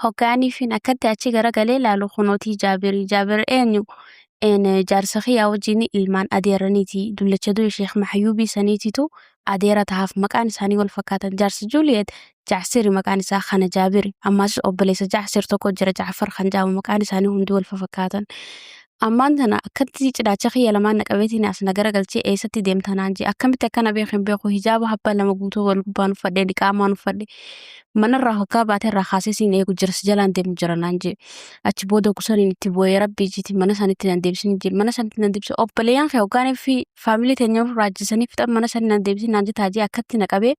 Hoggaaniifin akkatti achi garagalee ilaalu kunuutii Jaabirii. Jaabir eenyu? Jaarsa wajjin ilmaan adeeraniiti. Dullachaduu Sheekh Maxyuubii saniititu adeera tahaaf maqaan isaanii wal fakkaatan. Jaarsi Juliyeet Jacsiri maqaan isaa kana Jaabiri. Ammas obboleessa Jacsir tokko jira Jacfar kan jedhamu maqaan isaanii hundi wal fakkaatan. Ammaan tana akkatti cidhaacha kiyya lamaan naqabeetiin as nagaragalchee eessatti deemtanaan jee akkamitti akkana beekan beeku hijaaba habba lama guutuu wal gubbaan uffadhee diqaamaan uffadhe manarraa hoggaa baatee irraa kaasee siin eegu jira si jalaan deemu jira naan jee achi booda kusaniin itti bu'ee rabbii jiiti mana sanitti nan deebisin jee mana sanitti nan deebise obboleeyyan kee hoggaanii fi faamilii teenya raajisanii fixan mana sanii nan deebisin naan jee taajee akkatti naqabee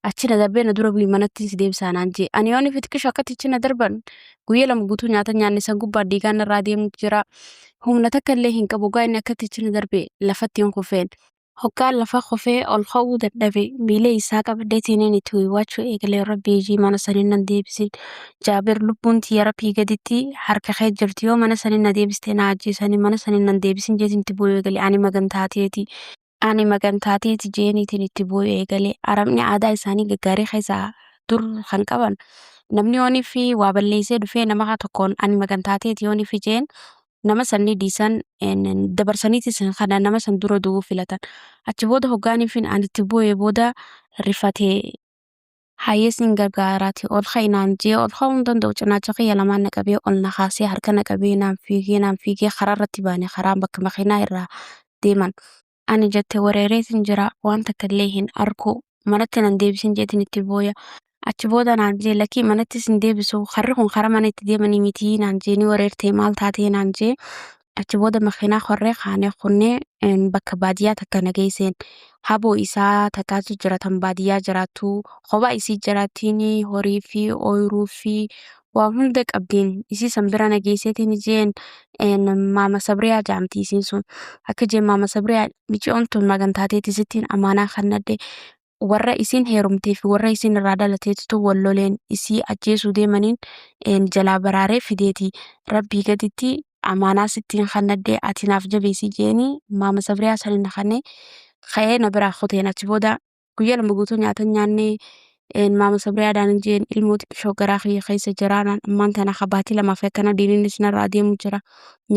achi na darbee na dura bu'ii manatti si deebisaa naan jee ani yoon ifi xiqqisho akkatti achi na darban guyyaa lama guutuu nyaata nyaanne san gubbaa dhiigaan irraa deemu jira humna takka illee hin qabu gaa inni akkatti achi na darbee lafatti hin kufeen. Hoggaan lafa kufee ol ka'uu dadhabe miilee isaa qabdee teeneen itti wiiwachuu eegalee rabbii ijii mana sanii nan deebisin Jaabir lubbuun tiyya rabbii gaditti harka kee jirti yoo mana sanii na deebistee na ajjeesanii mana sanii nan deebisin jeetiin itti bu'uu eegalee ani magantaateeti jeeniitiin itti bu'uu eegalee arabni aadaa isaanii gaggaarii keessaa dur kan qaban namni yoonii fi waa balleessee dhufee nama tokkoon ani magantaateeti yoonii fi jeen nama sanni dhiisan dabarsaniitis kana nama san dura du'uu filatan achi booda hoggaaniifin ani itti bu'ee booda rifatee hayyeessin gargaaraati ol ka'inaan jee ol ka'uu hin danda'u cinaacha kiyya lamaan naqabee ol na kaasee harka naqabee naan fiigee karaa irratti baane karaa bakka makiinaa irraa deeman ani jette wareereetiin jira waan takka illee hin arku manatti nan deebisin jeetiin itti booya achi booda naan jee lakkii manatti sin deebisu harri kun karaa mana itti deemanii mitii naan jee ni wareertee maal taatee naan jee achi booda makiinaa korree kaanee kunnee bakka baadiyyaa takka nageesseen haboo isaa takkaatu jira tan baadiyyaa jiraattu kophaa isii jiraattiin horii fi ooyiruu fi waa hunda qabdiin isii san bira nageesseetiin jeen maama sabriyaa jaamtii isiin sun akka jeen maama sabriyaa micoon tun magantaateeti sittiin amaanaa kannadde warra isiin heerumtee fi warra isiin irraa dhalateetu walloleen isii ajjeesuu deemaniin jalaa baraaree fideeti rabbii gaditti amaanaa sittiin kannadde ati naaf jabeesii jeeni maama sabriyaa saniin na kannee ka'ee na biraa kuteen achi booda guyyaa lama guutuu nyaata nyaannee maama sabriyaadhaan jeen ilmoo xiqqishoo garaa kiyya keessa jiraanaan ammaan tana kabaatii lamaaf akkana diininis narraa deemu jira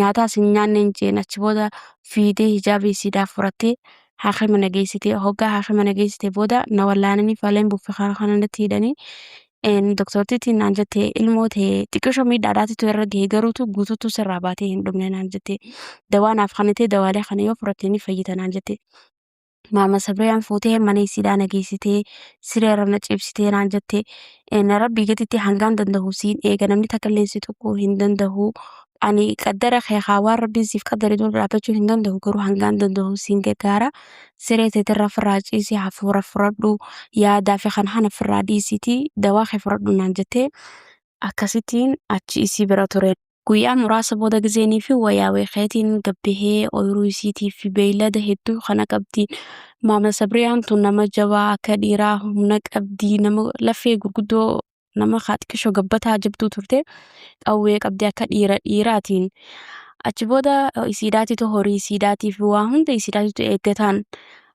nyaataas hin nyaanneen jeen achi booda fiidee hijaaba isiidhaaf furattee haakima nageessitee hoggaa haakima nageessitee booda na wallaananii faaleen buufee kanatti hidhanii doktortiitiin naan jettee ilmoo ta'e xiqqishoo miidhaadhaatitu irra gahee garuutu guutuutu sirraa baatee hin dhumne naan jettee dawaa naaf kanatee dawaalee kana yoo furattee ni fayyita naan jettee. Maama sabriyaan fuutee mana isiidhaa nageessitee sireerra na ciibsitee naan jettee rabbii gaditti hangaan danda'u siin eega namni takka illee si tuquu hin danda'u. Ani qaddara kee waan rabbiin siif qaddare dura dhaabbachuu hin danda'u garuu hangaan danda'u siin gargaara. Siree teetirraa firraa ciisii hafuura fudhadhu yaadaa fi kan hana firraa dhiisitii dawaa kee fudhadhu naan jettee akkasittiin achi isii bira ture. Guyyaa muraasa booda gizeenii fi wayyaa weekeetiin gabbahee ooyiruu isiitii fi beeylada hedduu kana qabdi. Maama sabriyaan tun nama jabaa akka dhiiraa humna qabdi nama lafee gurguddoo nama xiqqishoo gabbataa jabduu turte qawwee qabdi akka dhiiraatiin. Achi booda isiidhaatitu horii isiidhaatii fi waa hunda isiidhaatitu eeggataan.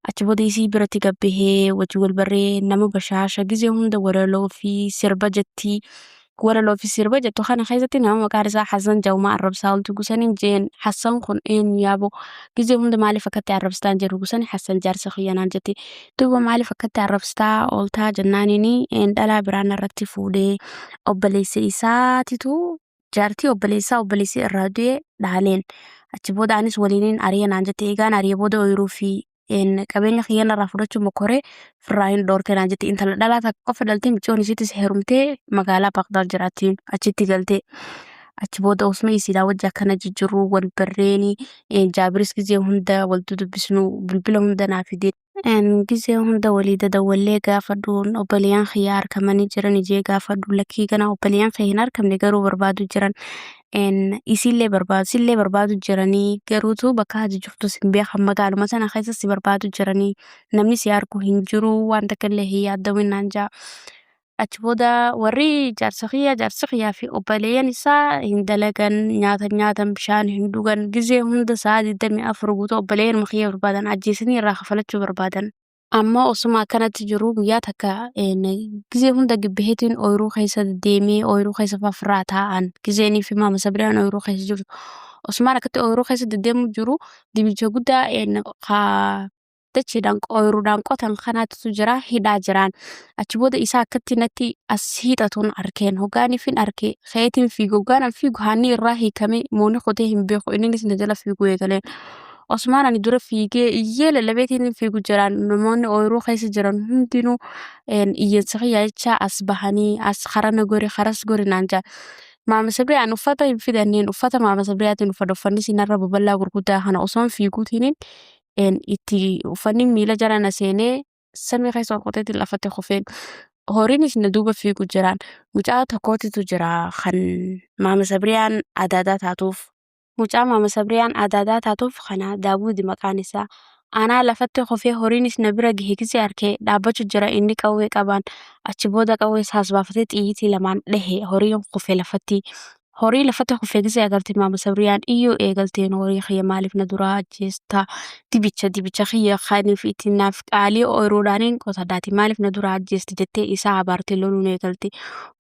Achi booda isii biratti gabbahee wajji wal barree nama bashaasha gizee hunda walaloo fi sirba jettii. Walaloo fi sirba jettu kana keessatti nama maqaan isaa Hassan Jawmaa arrabsaa oltu gusaniin jeen Hassan kun eenyu yaaboo gizee hunda maaliif akkatti arrabsitaan jedhu gusanii Hassan jaarsa kiyyanaan jetti duuba maaliif akkatti arrabsitaa ooltaa jennaaniin dhalaa biraan irratti fuudhee obboleessa isaatitu jaartii obboleessi irraa du'e dhaaleen achi booda anis waliiniin ari'ee naan jettee eegaan ari'ee booda ooyiruu fi qabeenya kiyyan irraa fudhachuu mokoree firraa hin dhoorte naan jettee intala dhalaa takka qofa dhaltee micoon isiitis heerumtee magaalaa Baaqdaad jiraatti achitti galtee achi booda osuma isiidhaa wajji akkana jijjiiruu wal barreeni Jaabiris gizee hunda wal dudubbisnu bilbila hunda naa fidee gizee hunda walii dadawwallee gaafadhuun obboleeyyan kiyyaa argamanii jiran ijee gaafadhu lakkii gana obboleeyyan kiyya hin argamne garuu barbaadu jiran isillee barbaadu jiranii garuutu bakka hajji jirtu sin beekan magaaluma sana keessatti barbaadu jiranii namni si argu hin jiru waan takka illee hin yaaddamin naan jaa. Achi booda warri jaarsa kiyyaa fi obboleeyyan isaa hin dalagan nyaatan bishaan hin dhugan gizee hunda sa'a 24 guutuu obboleeyyan kiyya barbaadan ajjeesanii irraa kafalachuu barbaadan. Amma osuma akkanatti jiru guyyaa takka gizee hunda gibbaheetiin ooyiruu keessa deddeemee ooyiruu keessa fafraa taa'an gizeenii fi maama Sabriyaan ooyiruu keessa jirtu. Osumaan akkatti ooyiruu keessa deddeemuu jiru dibicha guddaa dachiidhaan ooyiruudhaan qotan kanaatu jira hidhaa jiraan. Achi booda isaa akkatti natti as hiixatuun arkeen hoggaaniifin arke keetiin fiigu hoggaan fiigu haanni irraa hiikamee moonni qotee hin beeku innis na jala fiiguu eegaleen. Osmaan ani dura fiigee iyyee lallabeetiin fiigu jiraan namoonni ooyiruu keessa jiran hundinuu iyyeessa xiyyaa jecha as bahanii as karana gori karas gori naan jaa. Maama Sabriyaan uffata hin fidanneen uffata maama Sabriyaatiin uffata uffanni sinarra babal'aa gurguddaa kana osoon fiiguutiin itti uffanni miila jala na seenee samii keessa ol qoteetiin lafatti kufeen. Horiinis na duuba fiigu jiraan. Mucaa tokkootitu jira kan maama Sabriyaan adaadaa taatuuf. Mucaa maama Sabriyaan adaadaa taatuuf kana Daawudi maqaan isaa. Anaa lafatti kufee horiinis na bira gahee gisee arkee dhaabbachuu jira inni qawwee qabaan. Achi booda qawwee isaas baafatee xiyyiitii lamaan dhahe horiin kufee lafatti. Horii lafatti kufee gisee agartee maama Sabriyaan iyyuu eegalteen horii xiyya maaliif na duraa ajjeesta. Dibicha xiyya kaaniif ittiin naaf qaalii ooyiruudhaaniin qotadaati maaliif na duraa ajjeesti jettee isaa abaartee loluun eegalte.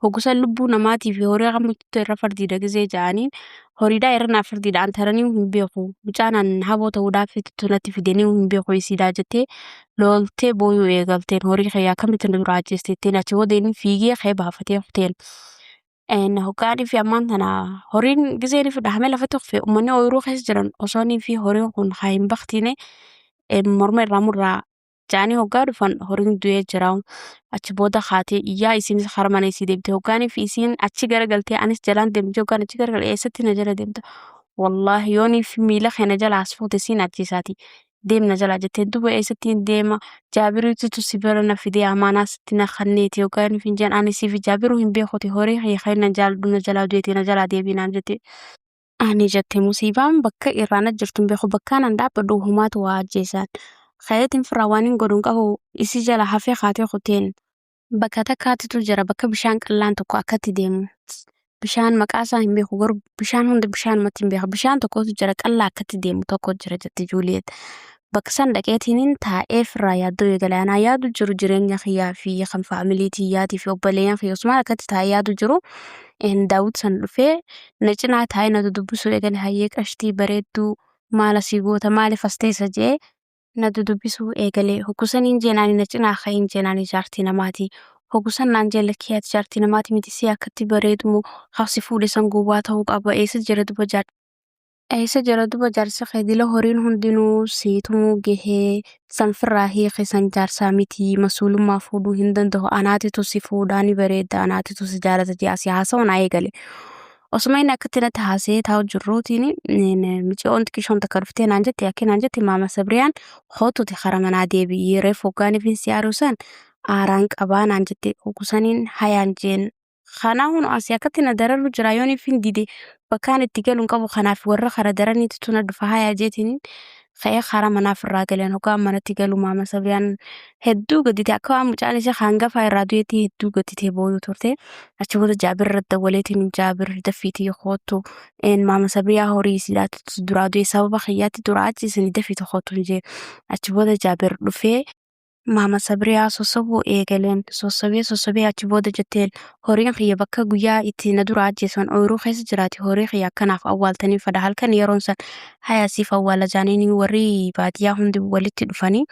Hoggusan lubbuu namaatii fi horii qamutti irra fardiidha gisee ja'aniin horiidhaa irra naaf fardiidhaan taranii hin beeku. Mucaan haboo ta'uudhaaf tunatti fidanii hin beeku isiidhaa jettee loltee booyuu eegalteen horii xiyyaa kamitti na duraa ajjeestetteen achi booda inni fiigee kee baafatee kuteen. Hoggaanii fi ammaan tana horiin giseen fi dhahamee lafatti kufee uummanni ooyiruu keessa jiran osoonii fi horiin kun haa hin baktiine morma irraa murraa ja'anii hoggaa dhufan horiin du'ee jira. Achi booda haatee iyyaa isiinis hara mana isii deemte hoggaanii fi isiin achi garagaltee anis jalaan deemte hoggaan achi garagalee eessatti na jala deemta. Wallaahi yoonii fi miila keenya jala as fuute siin ajjeesaati. Deemna jala jettee duba eessattiin deema jaabiriitu si bira na fidee amaanaa sitti na kanneeti hoggaan fi jaan ani si fi jaabiruu hin beekuti horii hiikaa na jaaldu na jalaa du'eeti na jalaa deebiinaan jette. Ani jette musiibaan bakka irraana jirtu hin beeku bakkaan an dhaabbadhu humaatu waa ajjeesaan. Kayeetiin firaa waan hin godhuun qabu isi jala hafee kaatee kuteen. Bakka takkaatitu jira bakka bishaan qallaan tokko akkatti deemu. Bishaan maqaa isaa hin beeku garuu bishaan hunda bishaanumatti hin beeku. Bishaan tokkotu jira qallaa akkatti deemu tokko jira jette Juuliyeet. Bakka san dhaqeetiin taa'ee firaa yaaddoo eegale. Anaa yaadu jiru jireenya kiyyaa fi kan faamiliitii yaatii fi obboleeyyan kiyya osuma akkatti taa'ee yaadu jiru. Daawud san dhufee na cinaa taa'ee na dudubbisuu eegale hayyee qashtii bareedduu maala sii goota maaliif as teessa jee na dudubbisuu eegale. Hoggusan jeenaani na cinaa ka'iin jeenaani jaartii namaati. Hoggusan naan jee lakkiyaati jaartii namaati miti si akkatti bareedumu qabsi fuudhe san gowwaa ta'uu qaba eessa jira duba jaarsa keedila horiin hundinuu siitumuu gahee sanfirraa hiiqe san jaarsaa miti masuulummaa fuudhuu hin danda'u anaatitu si fuudhaani bareedda anaatitu si jaalata jee asii haasa'uun eegale. Osuma inni akkatti natti haasa'ee taa'u jirruutiin micoon xiqqishoon takka dhuftee naan jette akka naan jette maama Sabriyaan hootuti kara manaa deebi'ee reef hoggaaniif si aaruusan aaraan qabaa naan jette hoggusaniin hayaan jeen. Kanaa hunu asii akkatti na dararru jira yooniif hin dide bakkaan itti galuun qabu kanaaf warra kara daraniitu tuna dhufa hayaa jeetiin ka'ee kara manaaf irraa galeen hoggaan manatti galu maama Sabriyaan hedduu gaddite akka waan mucaan ishee hangafaa irraa du'eetii hedduu gadditee booyuu turte achi booda jaabir irra dawwaleetiin jaabir daffiitii kootu maama Sabriyaa horii isiidhaatu duraa du'e sababa kiyyaatti duraa achiisanii daffiitii kootu jee achi booda jaabir dhufee maama Sabriyaa sossobuu eegaleen sossobee achi booda jetteen horiin kiyya bakka guyyaa itti na dura ajjeesan ooyiruu keessa jiraati horii kiyya akkanaaf awwaaltanii fada halkan yeroon san hayaasiif awwaala jaaniin warri baadiyyaa hundi walitti dhufanii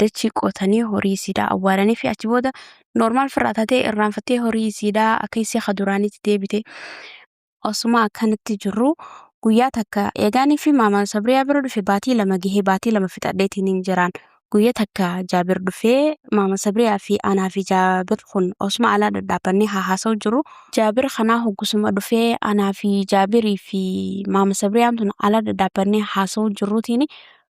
dachii qotanii horii isiidhaa awwaalanii fi achi booda normaal firraa taatee irraanfattee horii isiidhaa akka isii kaduraanitti deebite. Osuma akkanatti jirru guyyaa takka eegaanii fi maama Sabriyaa bira dhufe baatii lama gahee baatii lama fixadheetiin hin jiraan. Guyyaa takka jaabir dhufee maama Sabriyaa fi anaa fi jaabir kun osuma alaa dhadhaabannee haasa'u jiru. Jaabir kanaa hoggusuma dhufee anaa fi jaabirii fi maama Sabriyaan tun alaa dhadhaabannee haasa'u jirruutiin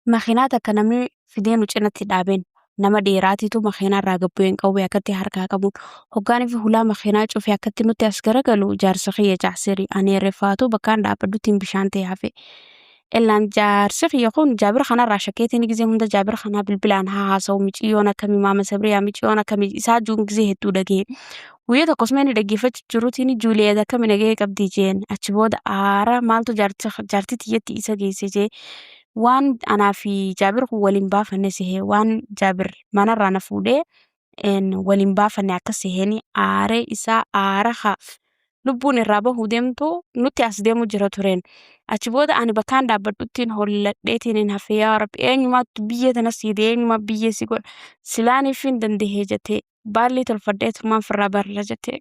makiinaa takka namni fidee nu cinatti dhaabeen nama dheeraatiitu makiinaa irraa gabbu'een qawwee akkatti harkaa qabu. Hoggaanii fi hulaa makiinaa cufee akkatti nutti as garagalu jaarsa kiyya jaarsiri ani reeffaatu bakkaan dhaabbadduutiin bishaan ta'e hafe. Illaan jaarsi kiyya kun jaabir kanarraa shakkeetiin gizee hunda jaabir kanaa bilbilaan haasa'u miciyyoon akkamii maama Sabriyaa miciyyoon akkamii isaa juun gizee hedduu dhagee. Guyyaa tokkos inni dhaggeeffachuu jiruutiin Juuliyeet akkamii nagahee qabdii jeen achi booda aara maaltu jaartii tiyyatti isa geesse jee waan anaa fi Jaabir kun waliin baafanne sehee waan Jaabir manarraa na fuudhee waliin baafanne akkas seheen aaree isaa aara lubbuun irraa bahuu deemtu nutti as deemu jira tureen. Achi booda ani bakkaan dhaabbadhuttiin holladheetiin hafee yaa Rabbi eenyumaattu biyya tana siite eenyumaa biyya si godha silaaniif hin dandahee jettee baalli tolfadheetumaan firraa barra jettee.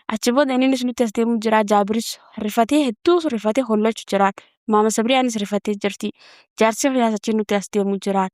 Achi booda innis nutti as deemu jira Jaabiris rifatee hedduu rifatee hollachu jiraan. Maama Sabriyaanis rifatee jirti. Jaarsi fiyaas achi nutti as deemu jiraan.